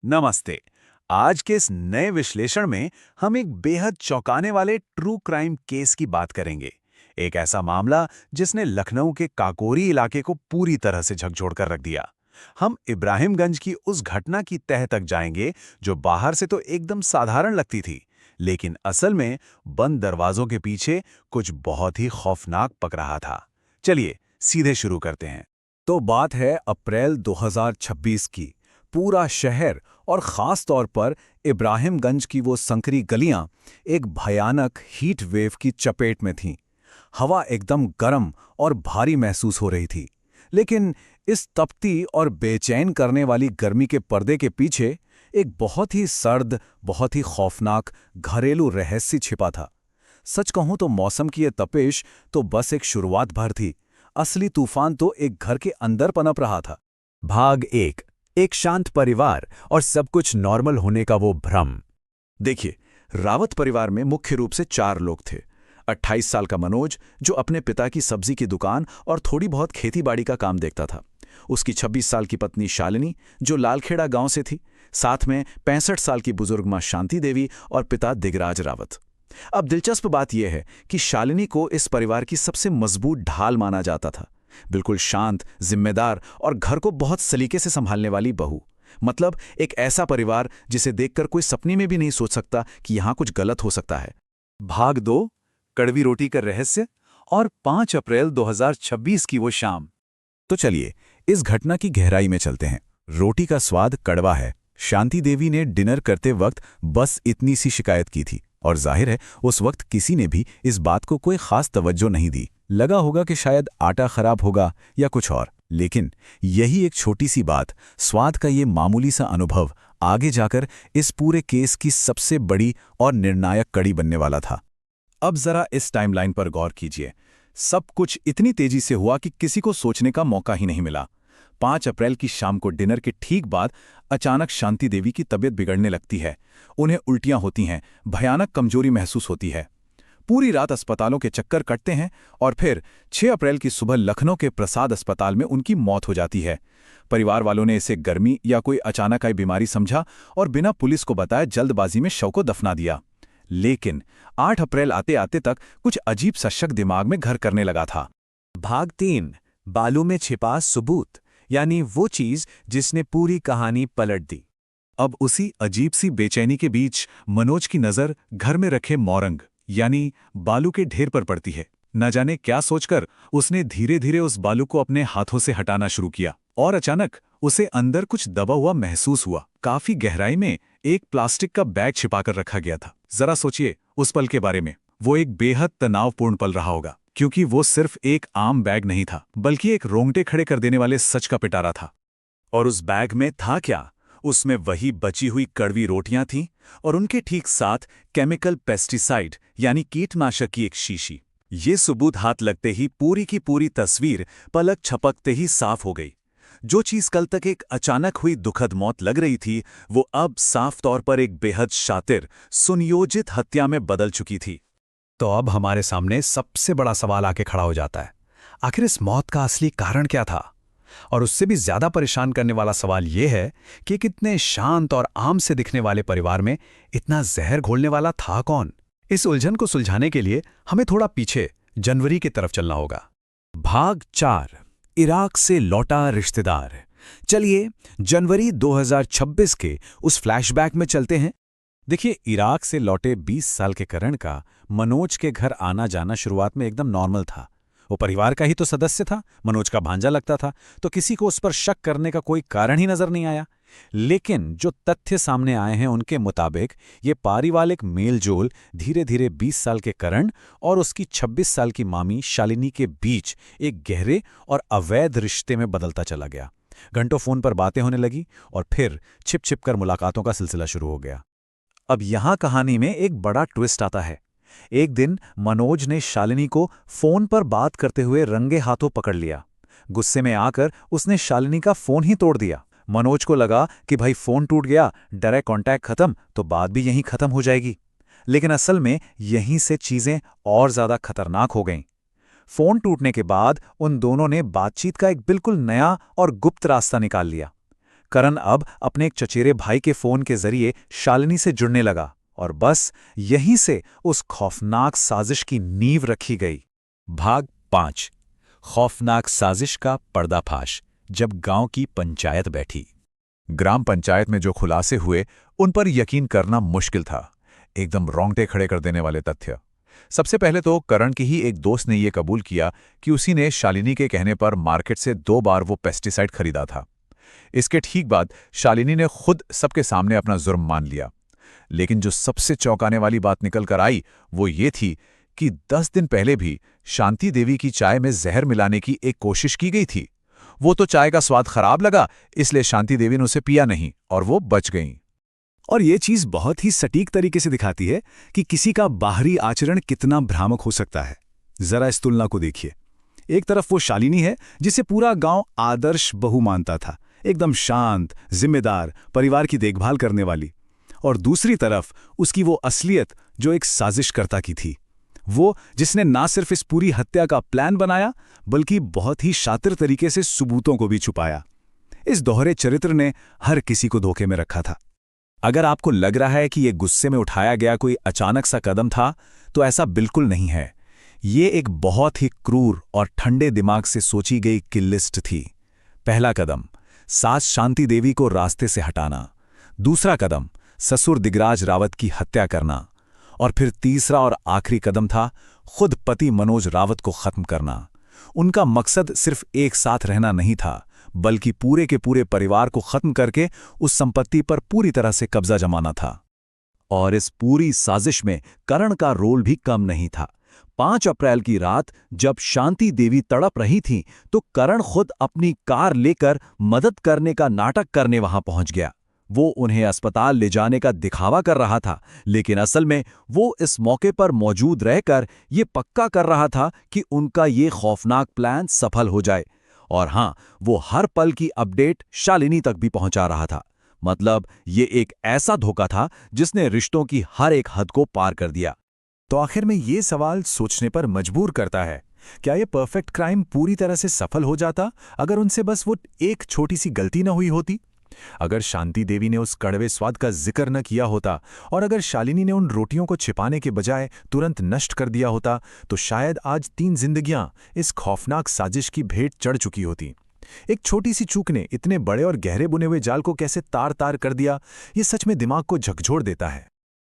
नमस्ते। आज के इस नए विश्लेषण में हम एक बेहद चौंकाने वाले ट्रू क्राइम केस की बात करेंगे। एक ऐसा मामला जिसने लखनऊ के काकोरी इलाके को पूरी तरह से झकझोर कर रख दिया। हम इब्राहिमगंज की उस घटना की तह तक जाएंगे जो बाहर से तो एकदम साधारण लगती थी, लेकिन असल में बंद दरवाजों के पीछे कुछ बहुत ही खौफनाक पक रहा था। चलिए सीधे शुरू करते हैं। तो बात है अप्रैल 2026 की। पूरा शहर और ख़ास तौर पर इब्राहिमगंज की वो संकरी गलियां एक भयानक हीट वेव की चपेट में थीं। हवा एकदम गर्म और भारी महसूस हो रही थी। लेकिन इस तपती और बेचैन करने वाली गर्मी के पर्दे के पीछे एक बहुत ही सर्द, बहुत ही खौफनाक घरेलू रहस्य छिपा था। सच कहूं तो मौसम की ये तपिश तो बस एक शुरुआत भर थी। असली तूफान तो एक घर के अंदर पनप रहा था। भाग एक शांत परिवार और सब कुछ नॉर्मल होने का वो भ्रम। देखिए, रावत परिवार में मुख्य रूप से 4 लोग थे। 28 साल का मनोज, जो अपने पिता की सब्जी की दुकान और थोड़ी बहुत खेतीबाड़ी का काम देखता था। उसकी 26 साल की पत्नी शालिनी, जो लालखेड़ा गांव से थी। साथ में 65 साल की बुजुर्ग मां शांति देवी और पिता दिगराज रावत। अब दिलचस्प बात यह है कि शालिनी को इस परिवार की सबसे मजबूत ढाल माना जाता था। बिल्कुल शांत, जिम्मेदार और घर को बहुत सलीके से संभालने वाली बहू। मतलब एक ऐसा परिवार जिसे देखकर कोई सपने में भी नहीं सोच सकता कि यहां कुछ गलत हो सकता है। भाग 2, कड़वी रोटी का रहस्य और 5 अप्रैल 2026 की वो शाम। तो चलिए इस घटना की गहराई में चलते हैं। रोटी का स्वाद कड़वा है। शांति देवी ने डिनर करते वक्त बस इतनी सी शिकायत की थी, और जाहिर है उस वक्त किसी ने भी इस बात को कोई खास तवज्जो नहीं दी। लगा होगा कि शायद आटा खराब होगा या कुछ और। लेकिन यही एक छोटी सी बात, स्वाद का ये मामूली सा अनुभव आगे जाकर इस पूरे केस की सबसे बड़ी और निर्णायक कड़ी बनने वाला था। अब जरा इस टाइमलाइन पर गौर कीजिए। सब कुछ इतनी तेजी से हुआ कि किसी को सोचने का मौका ही नहीं मिला। 5 अप्रैल की शाम को डिनर के ठीक बाद अचानक शांति देवी की तबीयत बिगड़ने लगती है। उन्हें उल्टियां होती हैं, भयानक कमजोरी महसूस होती है। पूरी रात अस्पतालों के चक्कर कटते हैं और फिर 6 अप्रैल की सुबह लखनऊ के प्रसाद अस्पताल में उनकी मौत हो जाती है। परिवार वालों ने इसे गर्मी या कोई अचानक आई बीमारी समझा और बिना पुलिस को बताए जल्दबाजी में शव को दफना दिया। लेकिन 8 अप्रैल आते आते तक कुछ अजीब सा शक दिमाग में घर करने लगा था। भाग 3, बालू में छिपा सबूत, यानी वो चीज जिसने पूरी कहानी पलट दी। अब उसी अजीब सी बेचैनी के बीच मनोज की नज़र घर में रखे मोरंग यानी बालू के ढेर पर पड़ती है। न जाने क्या सोचकर उसने धीरे धीरे उस बालू को अपने हाथों से हटाना शुरू किया, और अचानक उसे अंदर कुछ दबा हुआ महसूस हुआ। काफी गहराई में एक प्लास्टिक का बैग छिपाकर रखा गया था। जरा सोचिए उस पल के बारे में। वो एक बेहद तनावपूर्ण पल रहा होगा, क्योंकि वो सिर्फ एक आम बैग नहीं था, बल्कि एक रोंगटे खड़े कर देने वाले सच का पिटारा था। और उस बैग में था क्या? उसमें वही बची हुई कड़वी रोटियां थीं और उनके ठीक साथ केमिकल पेस्टिसाइड यानी कीटनाशक की एक शीशी। ये सबूत हाथ लगते ही पूरी की पूरी तस्वीर पलक झपकते ही साफ हो गई। जो चीज कल तक एक अचानक हुई दुखद मौत लग रही थी, वो अब साफ तौर पर एक बेहद शातिर, सुनियोजित हत्या में बदल चुकी थी। तो अब हमारे सामने सबसे बड़ा सवाल आके खड़ा हो जाता है, आखिर इस मौत का असली कारण क्या था? और उससे भी ज्यादा परेशान करने वाला सवाल यह है कि कितने शांत और आम से दिखने वाले परिवार में इतना जहर घोलने वाला था कौन? इस उलझन को सुलझाने के लिए हमें थोड़ा पीछे जनवरी की तरफ चलना होगा। भाग 4, इराक से लौटा रिश्तेदार। चलिए जनवरी 2026 के उस फ्लैशबैक में चलते हैं। देखिए, इराक से लौटे 20 साल के करण का मनोज के घर आना जाना शुरुआत में एकदम नॉर्मल था। वो परिवार का ही तो सदस्य था, मनोज का भांजा लगता था, तो किसी को उस पर शक करने का कोई कारण ही नजर नहीं आया। लेकिन जो तथ्य सामने आए हैं उनके मुताबिक ये पारिवारिक मेलजोल धीरे धीरे 20 साल के करण और उसकी 26 साल की मामी शालिनी के बीच एक गहरे और अवैध रिश्ते में बदलता चला गया। घंटों फोन पर बातें होने लगी और फिर छिप छिप कर मुलाकातों का सिलसिला शुरू हो गया। अब यहां कहानी में एक बड़ा ट्विस्ट आता है। एक दिन मनोज ने शालिनी को फोन पर बात करते हुए रंगे हाथों पकड़ लिया। गुस्से में आकर उसने शालिनी का फोन ही तोड़ दिया। मनोज को लगा कि भाई फोन टूट गया, डायरेक्ट कांटेक्ट खत्म, तो बात भी यहीं खत्म हो जाएगी। लेकिन असल में यहीं से चीजें और ज्यादा खतरनाक हो गईं। फोन टूटने के बाद उन दोनों ने बातचीत का एक बिल्कुल नया और गुप्त रास्ता निकाल लिया। करण अब अपने एक चचेरे भाई के फोन के जरिए शालिनी से जुड़ने लगा और बस यहीं से उस खौफनाक साजिश की नींव रखी गई। भाग 5 खौफनाक साजिश का पर्दाफाश। जब गांव की पंचायत बैठी। ग्राम पंचायत में जो खुलासे हुए उन पर यकीन करना मुश्किल था। एकदम रोंगटे खड़े कर देने वाले तथ्य। सबसे पहले तो करण के ही एक दोस्त ने यह कबूल किया कि उसी ने शालिनी के कहने पर मार्केट से 2 बार वो पेस्टिसाइड खरीदा था। इसके ठीक बाद शालिनी ने खुद सबके सामने अपना जुर्म मान लिया। लेकिन जो सबसे चौंकाने वाली बात निकल कर आई वो ये थी कि 10 दिन पहले भी शांति देवी की चाय में जहर मिलाने की एक कोशिश की गई थी। वो तो चाय का स्वाद खराब लगा, इसलिए शांति देवी ने उसे पिया नहीं और वो बच गईं। और ये चीज बहुत ही सटीक तरीके से दिखाती है कि किसी का बाहरी आचरण कितना भ्रामक हो सकता है। जरा इस तुलना को देखिए। एक तरफ वो शालिनी है जिसे पूरा गांव आदर्श बहू मानता था, एकदम शांत, जिम्मेदार, परिवार की देखभाल करने वाली। और दूसरी तरफ उसकी वो असलियत जो एक साजिशकर्ता की थी, वो जिसने ना सिर्फ इस पूरी हत्या का प्लान बनाया बल्कि बहुत ही शातिर तरीके से सबूतों को भी छुपाया। इस दोहरे चरित्र ने हर किसी को धोखे में रखा था। अगर आपको लग रहा है कि ये गुस्से में उठाया गया कोई अचानक सा कदम था, तो ऐसा बिल्कुल नहीं है। ये एक बहुत ही क्रूर और ठंडे दिमाग से सोची गई किल लिस्ट थी। पहला कदम, सास शांति देवी को रास्ते से हटाना। दूसरा कदम, ससुर दिगराज रावत की हत्या करना। और फिर तीसरा और आखिरी कदम था खुद पति मनोज रावत को खत्म करना। उनका मकसद सिर्फ एक साथ रहना नहीं था, बल्कि पूरे के पूरे परिवार को खत्म करके उस संपत्ति पर पूरी तरह से कब्जा जमाना था। और इस पूरी साजिश में करण का रोल भी कम नहीं था। 5 अप्रैल की रात जब शांति देवी तड़प रही थी तो करण खुद अपनी कार लेकर मदद करने का नाटक करने वहां पहुंच गया। वो उन्हें अस्पताल ले जाने का दिखावा कर रहा था, लेकिन असल में वो इस मौके पर मौजूद रहकर ये पक्का कर रहा था कि उनका ये खौफनाक प्लान सफल हो जाए। और हां, वो हर पल की अपडेट शालिनी तक भी पहुंचा रहा था। मतलब ये एक ऐसा धोखा था जिसने रिश्तों की हर एक हद को पार कर दिया। तो आखिर में ये सवाल सोचने पर मजबूर करता है, क्या ये परफेक्ट क्राइम पूरी तरह से सफल हो जाता अगर उनसे बस वो एक छोटी सी गलती न हुई होती? अगर शांति देवी ने उस कड़वे स्वाद का जिक्र न किया होता और अगर शालिनी ने उन रोटियों को छिपाने के बजाय तुरंत नष्ट कर दिया होता, तो शायद आज 3 जिंदगियां इस खौफनाक साजिश की भेंट चढ़ चुकी होती। एक छोटी सी चूक ने इतने बड़े और गहरे बुने हुए जाल को कैसे तार तार कर दिया, ये सच में दिमाग को झकझोर देता है।